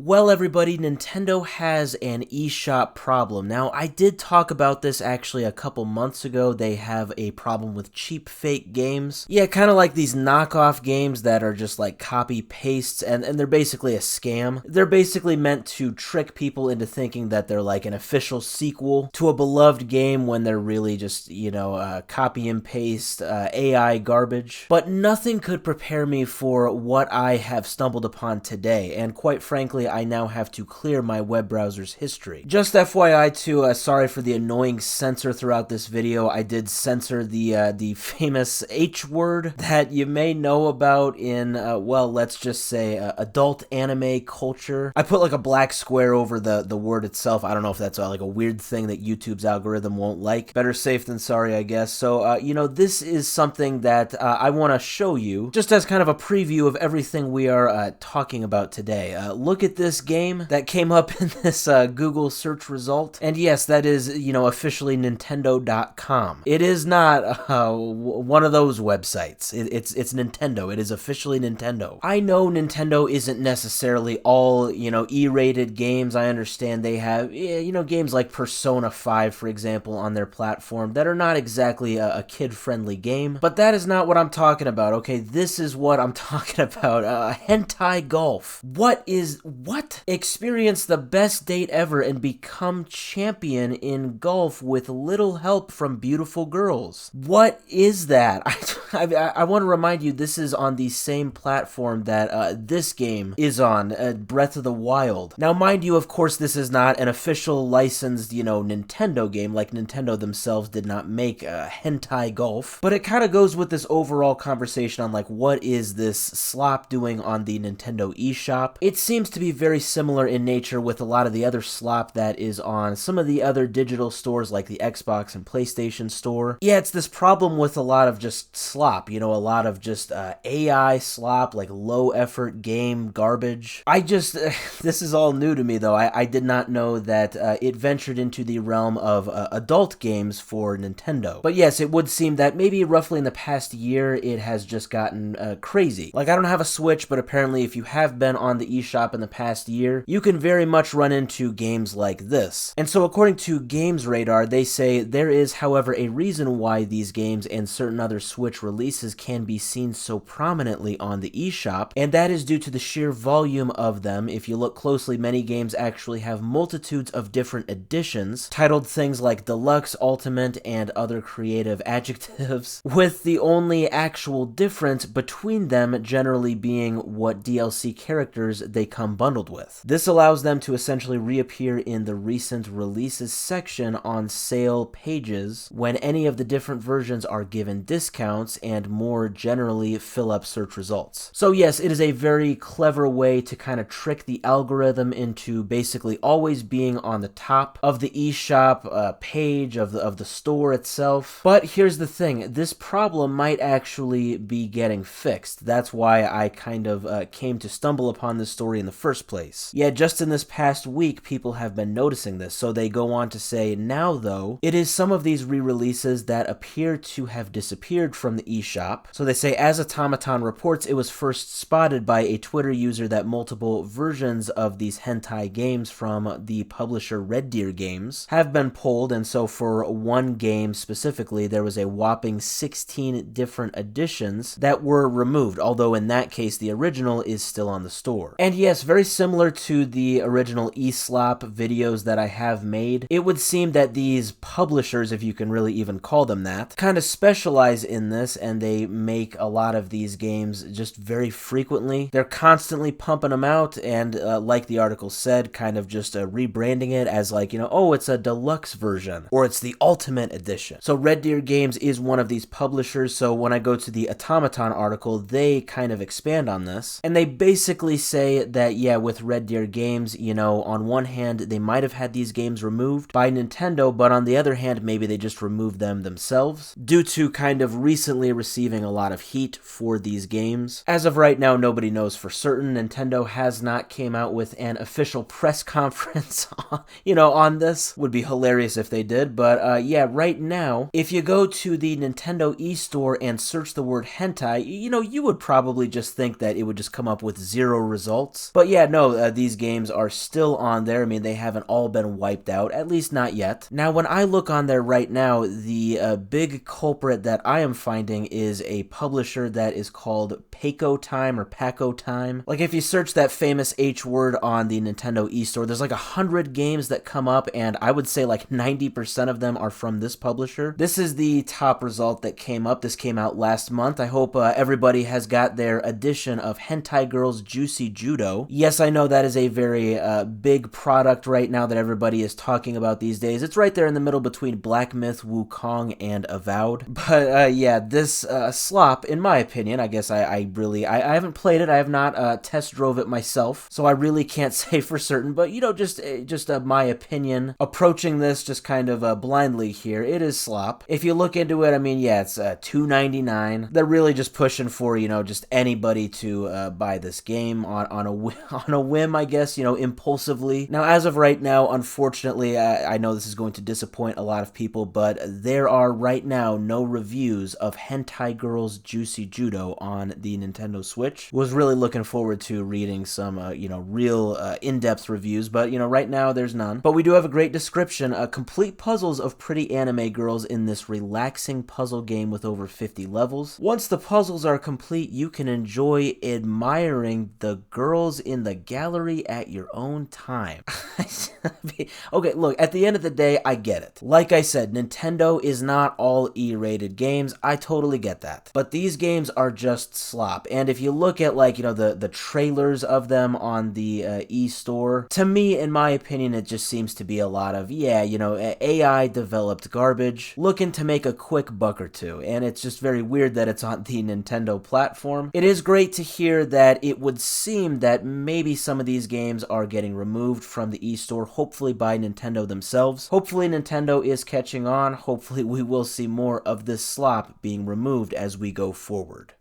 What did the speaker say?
Well, everybody, Nintendo has an eShop problem. Now, I did talk about this actually a couple months ago. They have a problem with cheap fake games. Yeah, kind of like these knockoff games that are just like copy pastes, and they're basically a scam. They're basically meant to trick people into thinking that they're like an official sequel to a beloved game when they're really just, copy and paste AI garbage. But nothing could prepare me for what I have stumbled upon today, and quite frankly, I now have to clear my web browser's history. Just FYI too, sorry for the annoying censor throughout this video. I did censor the famous H word that you may know about in, let's just say adult anime culture. I put like a black square over the word itself. I don't know if that's like a weird thing that YouTube's algorithm won't like. Better safe than sorry, I guess. So, this is something that I want to show you just as kind of a preview of everything we are talking about today. Look at this game that came up in this Google search result. And yes, that is, officially Nintendo.com. It is not one of those websites. It's Nintendo. It is officially Nintendo. I know Nintendo isn't necessarily all, E-rated games. I understand they have, games like Persona 5, for example, on their platform that are not exactly a kid-friendly game. But that is not what I'm talking about, okay? This is what I'm talking about. Hentai Golf. What? Experience the best date ever and become champion in golf with little help from beautiful girls. What is that? I want to remind you, this is on the same platform that this game is on, Breath of the Wild. Now, mind you, of course, this is not an official licensed, Nintendo game, like Nintendo themselves did not make Hentai Golf, but it kind of goes with this overall conversation on, like, what is this slop doing on the Nintendo eShop? It seems to be very similar in nature with a lot of the other slop that is on some of the other digital stores like the Xbox and PlayStation Store. Yeah, it's this problem with a lot of just slop, a lot of just AI slop, like low effort game garbage. This is all new to me though. I did not know that it ventured into the realm of adult games for Nintendo. But yes, it would seem that maybe roughly in the past year it has just gotten crazy. Like, I don't have a Switch, but apparently if you have been on the eShop in the past year, you can very much run into games like this. And so according to Games Radar, they say there is, however, a reason why these games and certain other Switch releases can be seen so prominently on the eShop, and that is due to the sheer volume of them. If you look closely, many games actually have multitudes of different editions, titled things like Deluxe, Ultimate, and other creative adjectives, with the only actual difference between them generally being what DLC characters they come bundled with. This allows them to essentially reappear in the recent releases section on sale pages when any of the different versions are given discounts and more generally fill up search results. So yes, it is a very clever way to kind of trick the algorithm into basically always being on the top of the eShop page of the store itself. But here's the thing, this problem might actually be getting fixed. That's why I kind of came to stumble upon this story in the first place. Yeah, just in this past week, people have been noticing this. So they go on to say, now though, it is some of these re-releases that appear to have disappeared from the eShop. So they say, as Automaton reports, it was first spotted by a Twitter user that multiple versions of these hentai games from the publisher Red Deer Games have been pulled, and so for one game specifically, there was a whopping 16 different editions that were removed, although in that case, the original is still on the store. And yes, very similar to the original eSlop videos that I have made, it would seem that these publishers, if you can really even call them that, kind of specialize in this, and they make a lot of these games just very frequently. They're constantly pumping them out, and like the article said, kind of just rebranding it as like, oh, it's a deluxe version, or it's the ultimate edition. So Red Deer Games is one of these publishers, so when I go to the Automaton article, they kind of expand on this, and they basically say that, yeah, with Red Deer Games, on one hand, they might have had these games removed by Nintendo, but on the other hand, maybe they just removed them themselves due to kind of recently receiving a lot of heat for these games. As of right now, nobody knows for certain. Nintendo has not came out with an official press conference, on this. Would be hilarious if they did, but yeah, right now, if you go to the Nintendo eStore and search the word hentai, you would probably just think that it would just come up with 0 results. But yeah, no, these games are still on there. I mean, they haven't all been wiped out, at least not yet. Now, when I look on there right now, the big culprit that I am finding is a publisher that is called Paco Time or Paco Time. Like, if you search that famous H word on the Nintendo eStore, there's like 100 games that come up, and I would say like 90% of them are from this publisher. This is the top result that came up. This came out last month. I hope everybody has got their edition of Hentai Girls Juicy Judo. Yes, I know that is a very big product right now that everybody is talking about these days. It's right there in the middle between Black Myth, Wukong, and Avowed. But yeah, this slop, in my opinion, I guess I haven't played it. I have not test drove it myself, so I really can't say for certain. But you know, just my opinion approaching this just kind of blindly here. It is slop. If you look into it, I mean, yeah, it's $2.99. They're really just pushing for, you know, just anybody to buy this game on a whim, I guess, you know, impulsively. Now, as of right now, unfortunately, I know this is going to disappoint a lot of people, but there are right now no reviews of Hentai Girls Juicy Judo on the Nintendo Switch. Was really looking forward to reading some, you know, real in-depth reviews, but, you know, right now there's none. But we do have a great description, complete puzzles of pretty anime girls in this relaxing puzzle game with over 50 levels. Once the puzzles are complete, you can enjoy admiring the girls in the gallery at your own time. Okay, look, at the end of the day, I get it. Like I said, Nintendo is not all E-rated games. I totally get that. But these games are just slop. And if you look at, like, you know, the trailers of them on the e-store, to me, in my opinion, it just seems to be a lot of, yeah, you know, AI developed garbage looking to make a quick buck or two. And it's just very weird that it's on the Nintendo platform. It is great to hear that it would seem that maybe some of these games are getting removed from the e-store, hopefully by Nintendo themselves. Hopefully Nintendo is catching on. Hopefully we will see more of this slop being removed as we go forward.